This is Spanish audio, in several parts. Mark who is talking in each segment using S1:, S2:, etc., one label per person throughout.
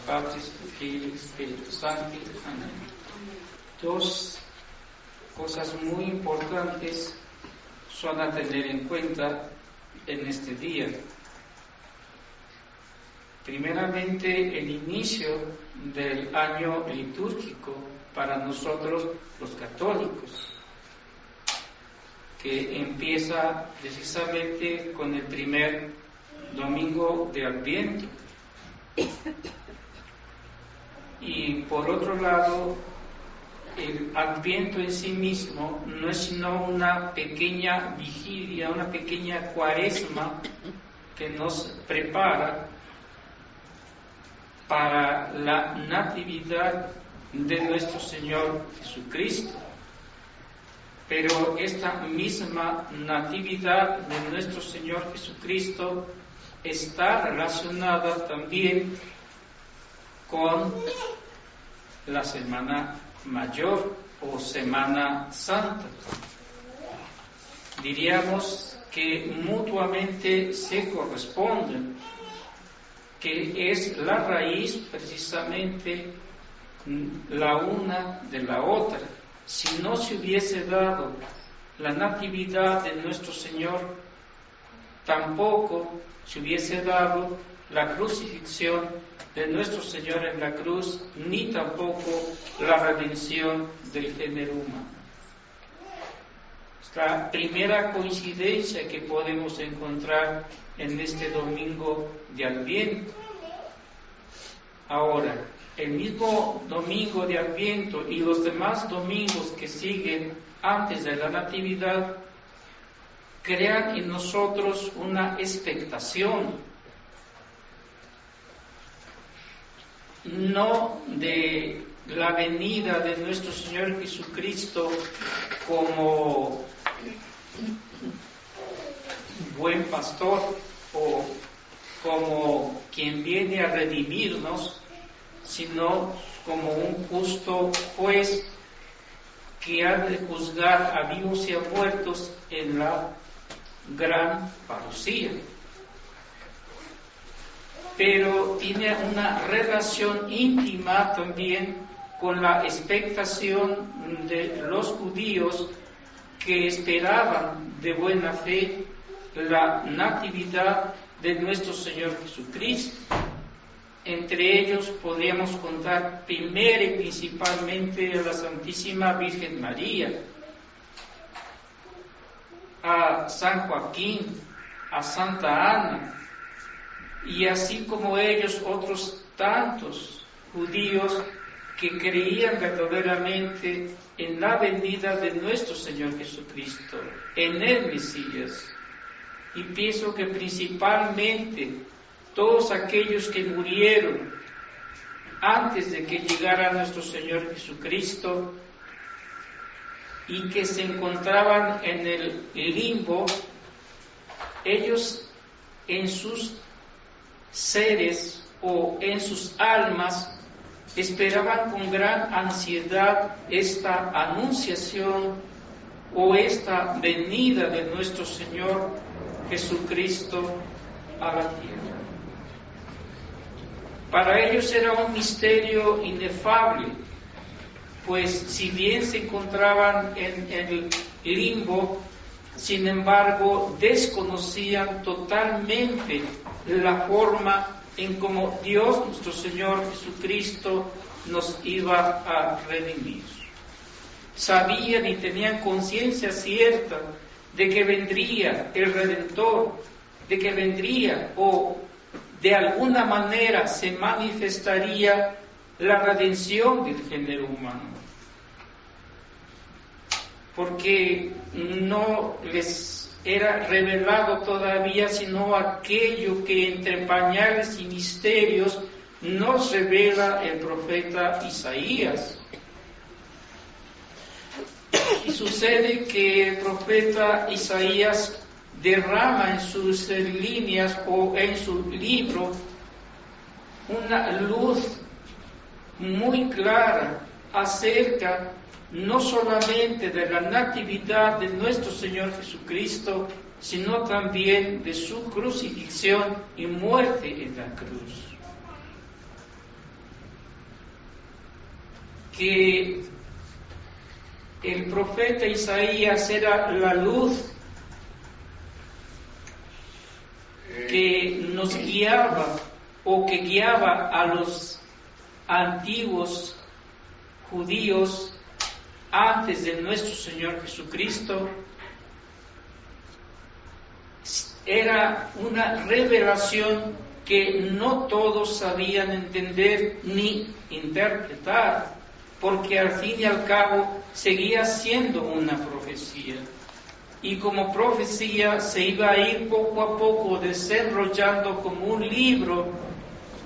S1: Patris, Filii, Spiritus Sancti. Amén. Dos cosas muy importantes son a tener en cuenta en este día. Primeramente, el inicio del año litúrgico para nosotros los católicos, que empieza precisamente con el primer domingo de Adviento. Y por otro lado, el Adviento en sí mismo no es sino una pequeña vigilia, una pequeña cuaresma que nos prepara para la natividad de nuestro Señor Jesucristo. Pero esta misma natividad de nuestro Señor Jesucristo está relacionada también con la Semana Mayor o Semana Santa. Diríamos que mutuamente se corresponden, que es la raíz precisamente la una de la otra. Si no se hubiese dado la natividad de nuestro Señor, tampoco se hubiese dado la crucifixión de nuestro Señor en la cruz, ni tampoco la redención del género humano. Es la primera coincidencia que podemos encontrar en este domingo de Adviento. Ahora, el mismo domingo de Adviento y los demás domingos que siguen antes de la Natividad crean en nosotros una expectación, no de la venida de nuestro Señor Jesucristo como buen pastor o como quien viene a redimirnos, sino como un justo juez que ha de juzgar a vivos y a muertos en la gran parucía. Pero tiene una relación íntima también con la expectación de los judíos que esperaban de buena fe la natividad de nuestro Señor Jesucristo. Entre ellos podríamos contar primero y principalmente a la Santísima Virgen María, a San Joaquín, a Santa Ana, y así como ellos otros tantos judíos que creían verdaderamente en la venida de nuestro Señor Jesucristo, en el Mesías. Y pienso que principalmente todos aquellos que murieron antes de que llegara nuestro Señor Jesucristo y que se encontraban en el limbo, ellos en sus seres o en sus almas esperaban con gran ansiedad esta anunciación o esta venida de nuestro Señor Jesucristo a la tierra. Para ellos era un misterio inefable, pues si bien se encontraban en el limbo, sin embargo desconocían totalmente la forma en cómo Dios, nuestro Señor Jesucristo, nos iba a redimir. Sabían y tenían conciencia cierta de que vendría el Redentor, de que vendría o de alguna manera se manifestaría la redención del género humano, porque no les era revelado todavía sino aquello que entre pañales y misterios nos revela el profeta Isaías. Y sucede que el profeta Isaías derrama en sus líneas o en su libro una luz muy clara acerca no solamente de la natividad de nuestro Señor Jesucristo, sino también de su crucifixión y muerte en la cruz. que el profeta Isaías era la luz que nos guiaba o que guiaba a los antiguos judíos antes de nuestro Señor Jesucristo. Era una revelación que no todos sabían entender ni interpretar, porque al fin y al cabo seguía siendo una profecía. Y como profecía se iba a ir poco a poco desarrollando como un libro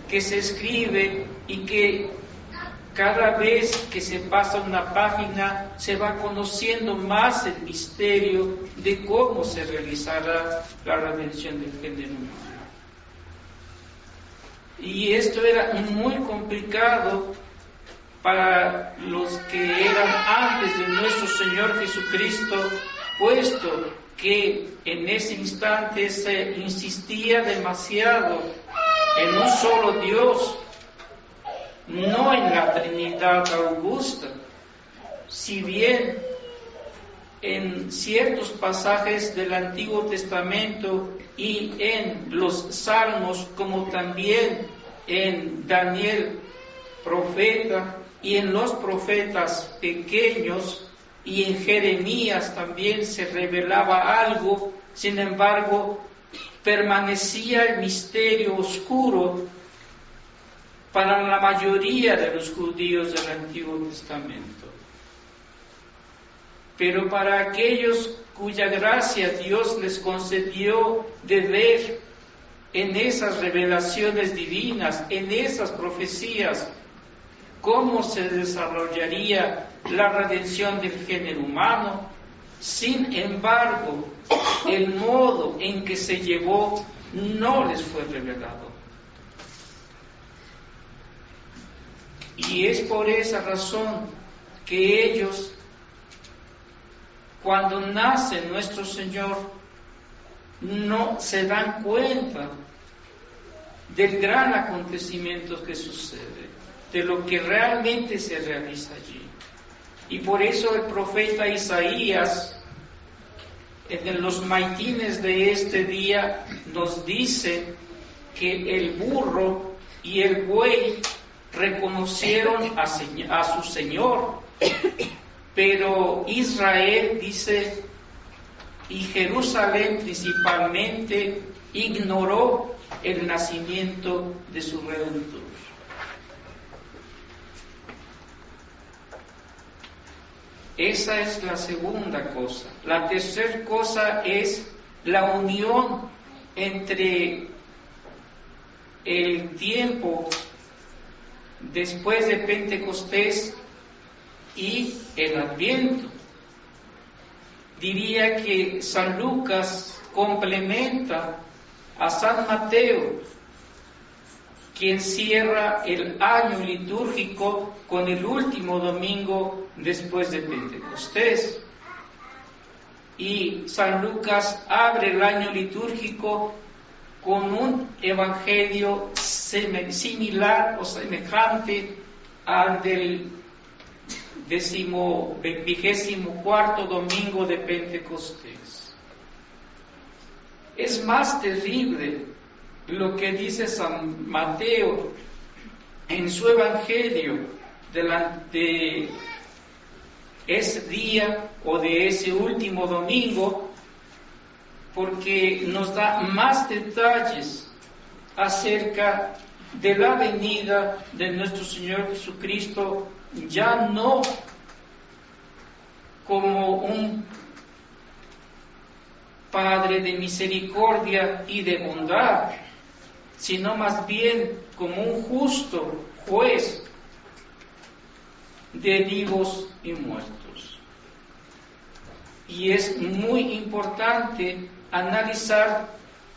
S1: que se escribe y que cada vez que se pasa una página se va conociendo más el misterio de cómo se realizará la redención del género humano. Y esto era muy complicado para los que eran antes de nuestro Señor Jesucristo, puesto que en ese instante se insistía demasiado en un solo Dios, no en la Trinidad augusta. Si bien en ciertos pasajes del Antiguo Testamento y en los Salmos, como también en Daniel, profeta, y en los profetas pequeños, y en Jeremías también se revelaba algo, sin embargo, permanecía el misterio oscuro para la mayoría de los judíos del Antiguo Testamento. Pero para aquellos cuya gracia Dios les concedió de ver en esas revelaciones divinas, en esas profecías, cómo se desarrollaría la redención del género humano, sin embargo, el modo en que se llevó no les fue revelado. Y es por esa razón que ellos, cuando nace nuestro Señor, no se dan cuenta del gran acontecimiento que sucede, de lo que realmente se realiza allí. Y por eso el profeta Isaías, en los maitines de este día, nos dice que el burro y el buey reconocieron a su Señor, pero Israel, dice, y Jerusalén principalmente, ignoró el nacimiento de su Redentor. Esa es la segunda cosa. La tercera cosa es la unión entre el tiempo después de Pentecostés y el Adviento. Diría que San Lucas complementa a San Mateo, quien cierra el año litúrgico con el último domingo después de Pentecostés. Y San Lucas abre el año litúrgico con un evangelio similar o semejante al del 24º domingo de Pentecostés. Es más terrible lo que dice San Mateo en su evangelio de ese día o de ese último domingo, porque nos da más detalles acerca de la venida de nuestro Señor Jesucristo, ya no como un Padre de misericordia y de bondad, sino más bien como un justo juez de vivos y muertos. Y es muy importante analizar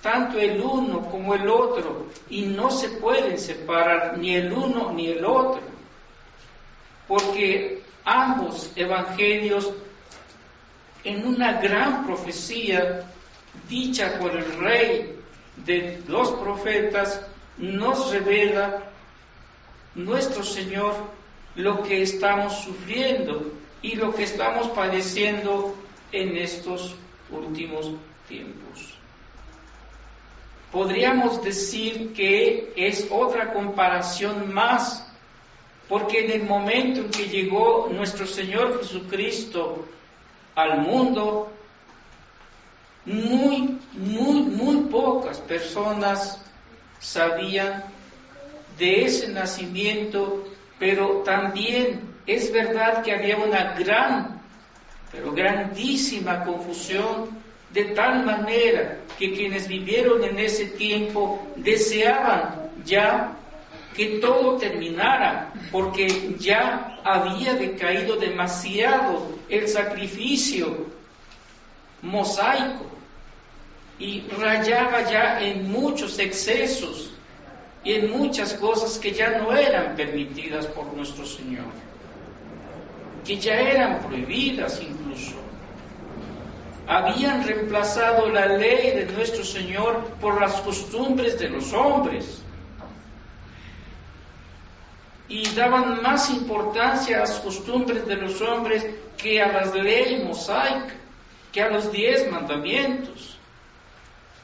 S1: tanto el uno como el otro, y no se pueden separar ni el uno ni el otro, porque ambos evangelios, en una gran profecía dicha por el Rey de los profetas, nos revela nuestro Señor lo que estamos sufriendo y lo que estamos padeciendo en estos últimos tiempos. Podríamos decir que es otra comparación más, porque en el momento en que llegó nuestro Señor Jesucristo al mundo, muy pocas personas sabían de ese nacimiento, pero también es verdad que había una grandísima confusión, de tal manera que quienes vivieron en ese tiempo deseaban ya que todo terminara, porque ya había decaído demasiado el sacrificio mosaico y rayaba ya en muchos excesos y en muchas cosas que ya no eran permitidas por nuestro Señor, que ya eran prohibidas incluso. Habían reemplazado la ley de nuestro Señor por las costumbres de los hombres y daban más importancia a las costumbres de los hombres que a las leyes mosaicas, que a los 10 mandamientos.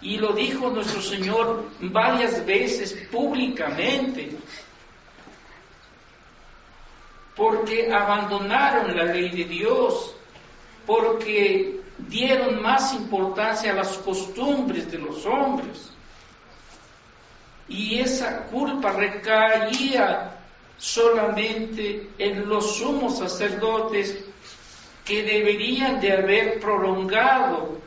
S1: Y lo dijo nuestro Señor varias veces públicamente, porque abandonaron la ley de Dios, porque dieron más importancia a las costumbres de los hombres. Y esa culpa recaía solamente en los sumos sacerdotes, que deberían de haber prolongado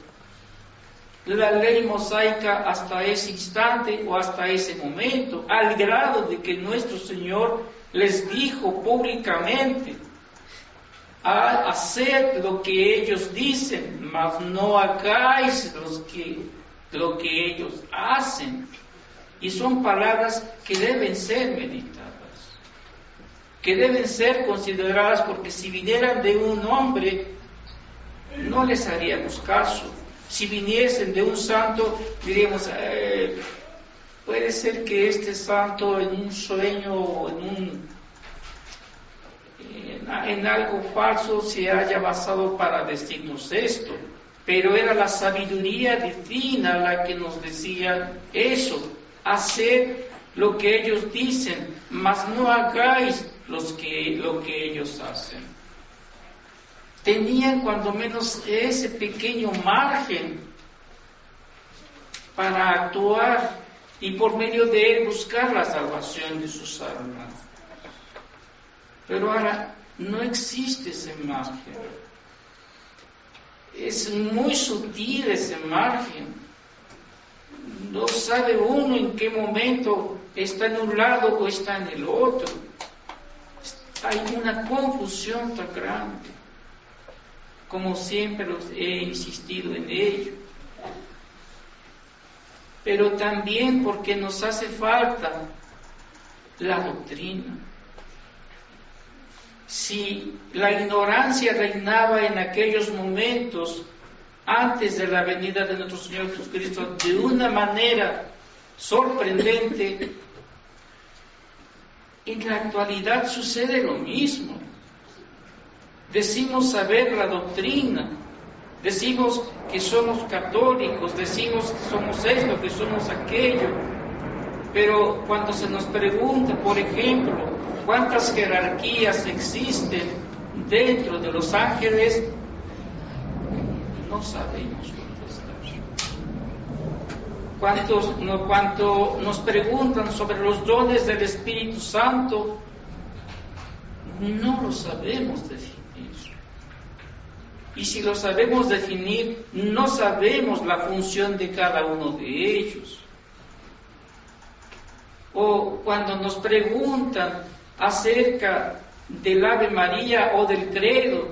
S1: la ley mosaica hasta ese instante o hasta ese momento, al grado de que nuestro Señor les dijo públicamente: haced lo que ellos dicen, mas no hagáis lo que ellos hacen. Y son palabras que deben ser meditadas, que deben ser consideradas, porque si vinieran de un hombre, no les haríamos caso. Si viniesen de un santo, diríamos, puede ser que este santo en un sueño, en algo falso se haya basado para decirnos esto, pero era la sabiduría divina la que nos decía eso: haced lo que ellos dicen, mas no hagáis lo que ellos hacen. Tenían cuando menos ese pequeño margen para actuar y por medio de él buscar la salvación de sus almas. Pero ahora no existe ese margen. Es muy sutil ese margen. No sabe uno en qué momento está en un lado o está en el otro. Hay una confusión tan grande. Como siempre he insistido en ello. Pero también porque nos hace falta la doctrina. Si la ignorancia reinaba en aquellos momentos antes de la venida de nuestro Señor Jesucristo de una manera sorprendente, en la actualidad sucede lo mismo. Decimos saber la doctrina, decimos que somos católicos, decimos que somos esto, que somos aquello, pero cuando se nos pregunta, por ejemplo, cuántas jerarquías existen dentro de los ángeles, no sabemos contestar. Cuando nos preguntan sobre los dones del Espíritu Santo, no lo sabemos definir. Y si lo sabemos definir, no sabemos la función de cada uno de ellos. O cuando nos preguntan acerca del Ave María o del credo,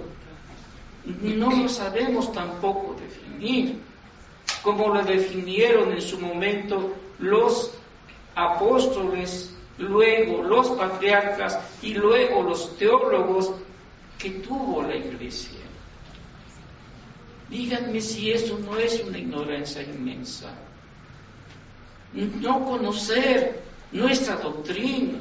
S1: no lo sabemos tampoco definir, como lo definieron en su momento los apóstoles, luego los patriarcas y luego los teólogos que tuvo la Iglesia. Díganme si eso no es una ignorancia inmensa. No conocer nuestra doctrina,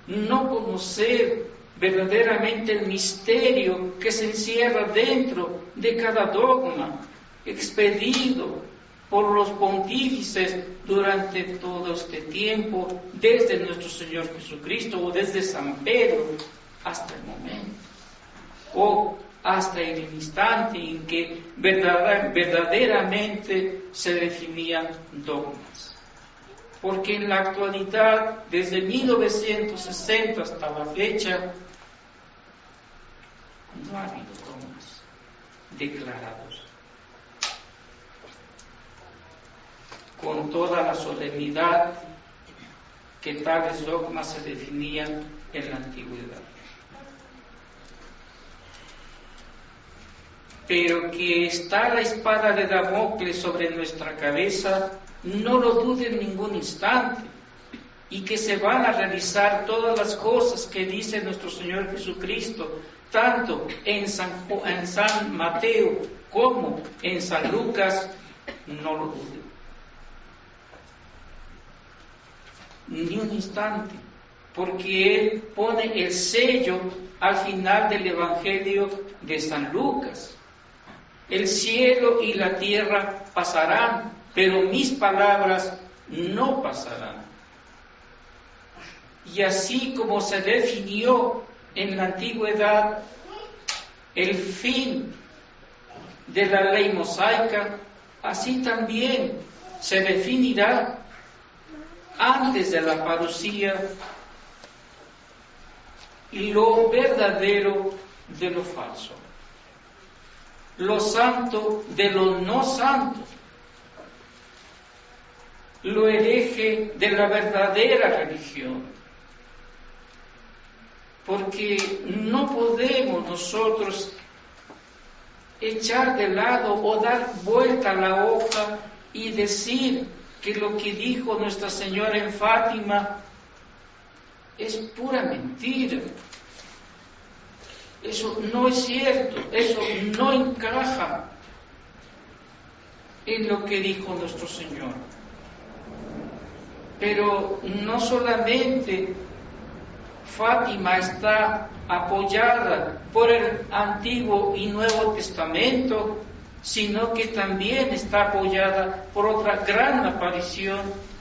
S1: no conocer verdaderamente el misterio que se encierra dentro de cada dogma expedido por los pontífices durante todo este tiempo, desde nuestro Señor Jesucristo o desde San Pedro hasta el momento, o hasta el instante en que verdaderamente se definían dogmas. Porque en la actualidad, desde 1960 hasta la fecha, no ha habido dogmas declarados con toda la solemnidad que tales dogmas se definían en la antigüedad. Pero que está la espada de Damocles sobre nuestra cabeza, no lo dude en ningún instante, y que se van a realizar todas las cosas que dice nuestro Señor Jesucristo, tanto en San Mateo como en San Lucas, no lo dude. Ni un instante, porque Él pone el sello al final del Evangelio de San Lucas. El cielo y la tierra pasarán, pero mis palabras no pasarán. Y así como se definió en la antigüedad el fin de la ley mosaica, así también se definirá antes de la parucía lo verdadero de lo falso, lo santo de lo no santo, lo hereje de la verdadera religión. Porque no podemos nosotros echar de lado o dar vuelta a la hoja y decir que lo que dijo Nuestra Señora en Fátima es pura mentira. Eso no es cierto, eso no encaja en lo que dijo nuestro Señor. Pero no solamente Fátima está apoyada por el Antiguo y Nuevo Testamento, sino que también está apoyada por otra gran aparición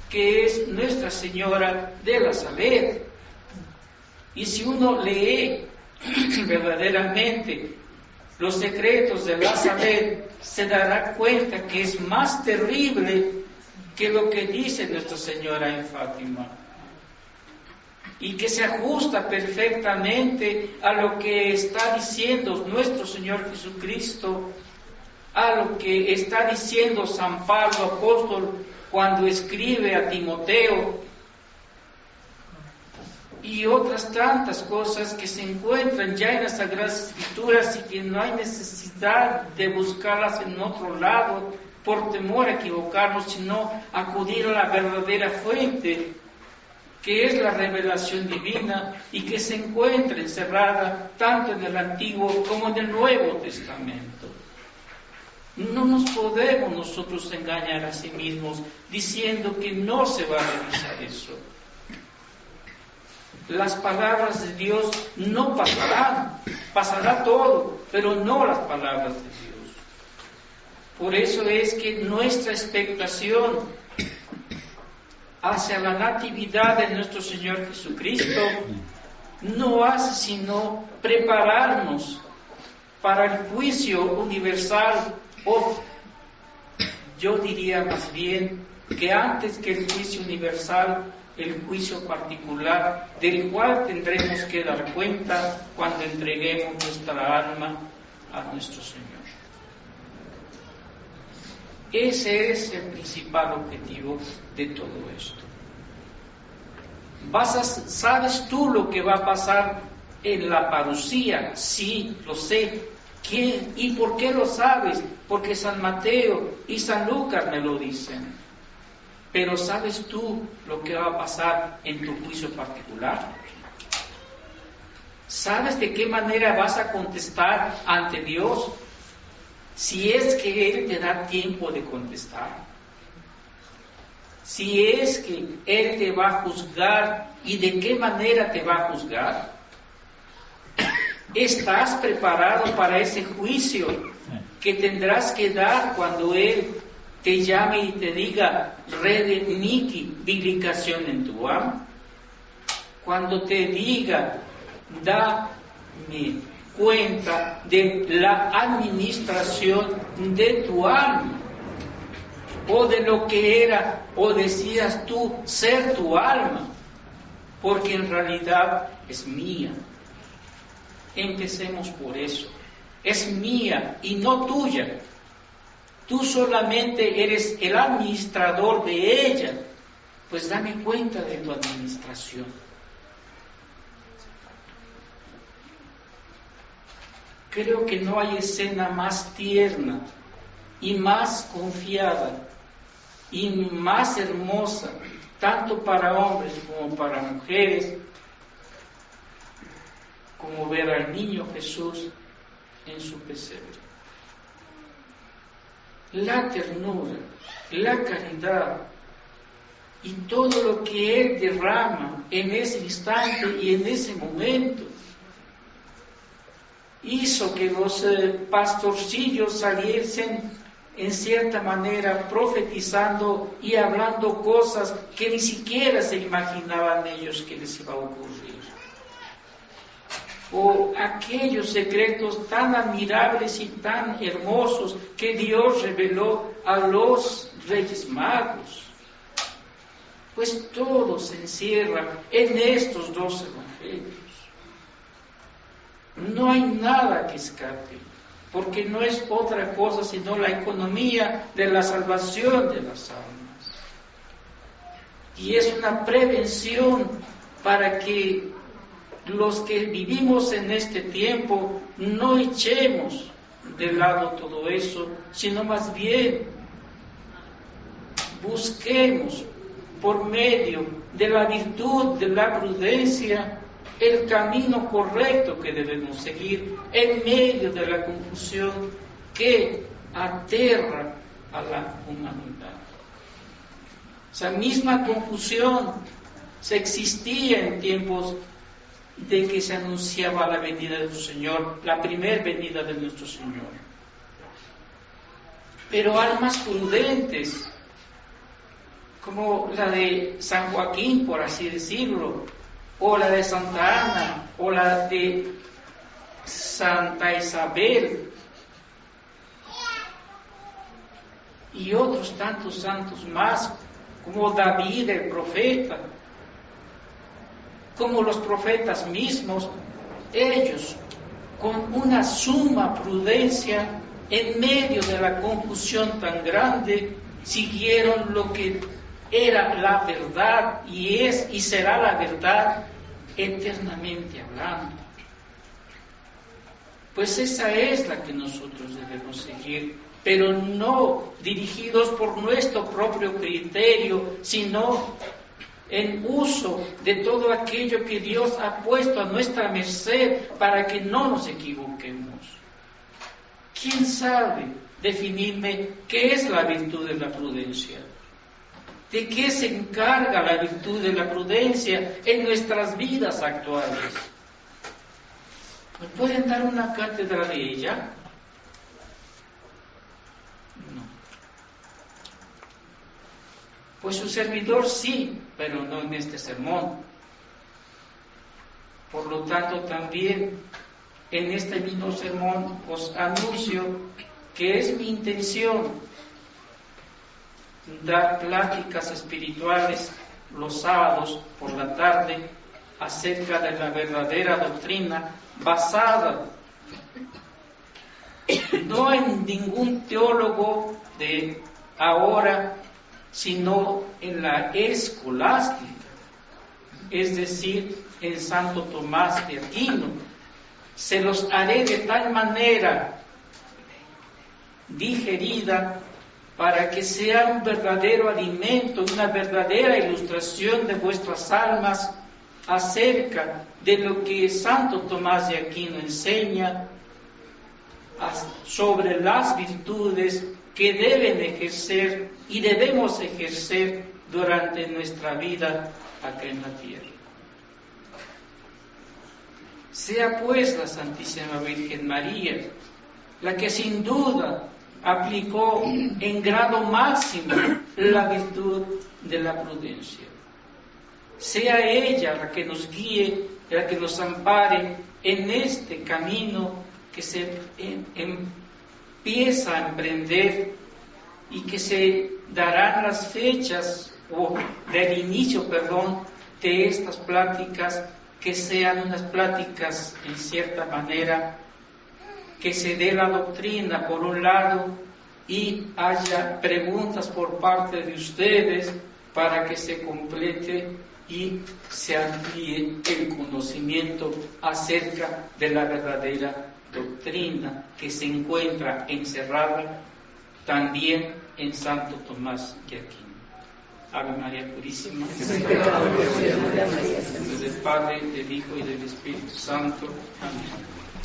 S1: que es Nuestra Señora de la Saled. Y si uno lee verdaderamente los secretos de la Saled, se dará cuenta que es más terrible que lo que dice Nuestra Señora en Fátima, y que se ajusta perfectamente a lo que está diciendo nuestro Señor Jesucristo, a lo que está diciendo San Pablo apóstol cuando escribe a Timoteo, y otras tantas cosas que se encuentran ya en las Sagradas Escrituras y que no hay necesidad de buscarlas en otro lado por temor a equivocarnos, sino acudir a la verdadera fuente, que es la revelación divina y que se encuentra encerrada tanto en el Antiguo como en el Nuevo Testamento. No nos podemos nosotros engañar a sí mismos diciendo que no se va a realizar eso. Las palabras de Dios no pasarán, pasará todo, pero no las palabras de Dios. Por eso es que nuestra expectación hacia la natividad de nuestro Señor Jesucristo no hace sino prepararnos para el juicio universal, o yo diría más bien que antes que el juicio universal, el juicio particular, del cual tendremos que dar cuenta cuando entreguemos nuestra alma a nuestro Señor. Ese es el principal objetivo de todo esto. ¿Sabes tú lo que va a pasar en la parucía? Sí, lo sé. ¿Quién y por qué lo sabes? Porque San Mateo y San Lucas me lo dicen. Pero ¿sabes tú lo que va a pasar en tu juicio particular? ¿Sabes de qué manera vas a contestar ante Dios? Si es que Él te da tiempo de contestar. Si es que Él te va a juzgar, ¿y de qué manera te va a juzgar? ¿Estás preparado para ese juicio que tendrás que dar cuando Él te llame y te diga, redeniqui bilicación en tu alma? Cuando te diga, dame cuenta de la administración de tu alma, o de lo que era o decías tú ser tu alma, porque en realidad es mía. Empecemos por eso. Es mía y no tuya. Tú solamente eres el administrador de ella. Pues dame cuenta de tu administración. Creo que no hay escena más tierna y más confiada y más hermosa, tanto para hombres como para mujeres, como ver al niño Jesús en su pesebre. La ternura, la caridad y todo lo que Él derrama en ese instante y en ese momento hizo que los pastorcillos saliesen en cierta manera profetizando y hablando cosas que ni siquiera se imaginaban ellos que les iba a ocurrir. O aquellos secretos tan admirables y tan hermosos que Dios reveló a los Reyes Magos. Pues todo se encierra en estos dos evangelios. No hay nada que escape, porque no es otra cosa sino la economía de la salvación de las almas. Y es una prevención para que los que vivimos en este tiempo no echemos de lado todo eso, sino más bien busquemos por medio de la virtud, de la prudencia, el camino correcto que debemos seguir en medio de la confusión que aterra a la humanidad. Esa misma confusión se existía en tiempos de que se anunciaba la venida de nuestro Señor, la primera venida de nuestro Señor. Pero almas prudentes, como la de San Joaquín, por así decirlo, o la de Santa Ana, o la de Santa Isabel, y otros tantos santos más, como David el profeta, como los profetas mismos, ellos con una suma prudencia en medio de la confusión tan grande siguieron lo que era la verdad y es y será la verdad eternamente hablando. Pues esa es la que nosotros debemos seguir, pero no dirigidos por nuestro propio criterio, sino en uso de todo aquello que Dios ha puesto a nuestra merced para que no nos equivoquemos. ¿Quién sabe definirme qué es la virtud de la prudencia? ¿De qué se encarga la virtud de la prudencia en nuestras vidas actuales? ¿Me pueden dar una cátedra de ella? No. Pues su servidor sí, pero no en este sermón. Por lo tanto, también en este mismo sermón os anuncio que es mi intención dar pláticas espirituales los sábados por la tarde acerca de la verdadera doctrina basada no en ningún teólogo de ahora, sino en la escolástica, es decir, en Santo Tomás de Aquino. Se los haré de tal manera digerida para que sea un verdadero alimento, una verdadera ilustración de vuestras almas acerca de lo que Santo Tomás de Aquino enseña sobre las virtudes que deben ejercer y debemos ejercer durante nuestra vida acá en la tierra. Sea pues la Santísima Virgen María la que sin duda aplicó en grado máximo la virtud de la prudencia. Sea ella la que nos guíe, la que nos ampare en este camino que se empieza a emprender y que se darán las fechas o del inicio, de estas pláticas, que sean unas pláticas en cierta manera, que se dé la doctrina por un lado y haya preguntas por parte de ustedes para que se complete y se amplíe el conocimiento acerca de la verdadera doctrina que se encuentra encerrada también en Santo Tomás de Aquino. Ave María Purísima, en nombre del Padre, del Hijo y del Espíritu Santo. Amén.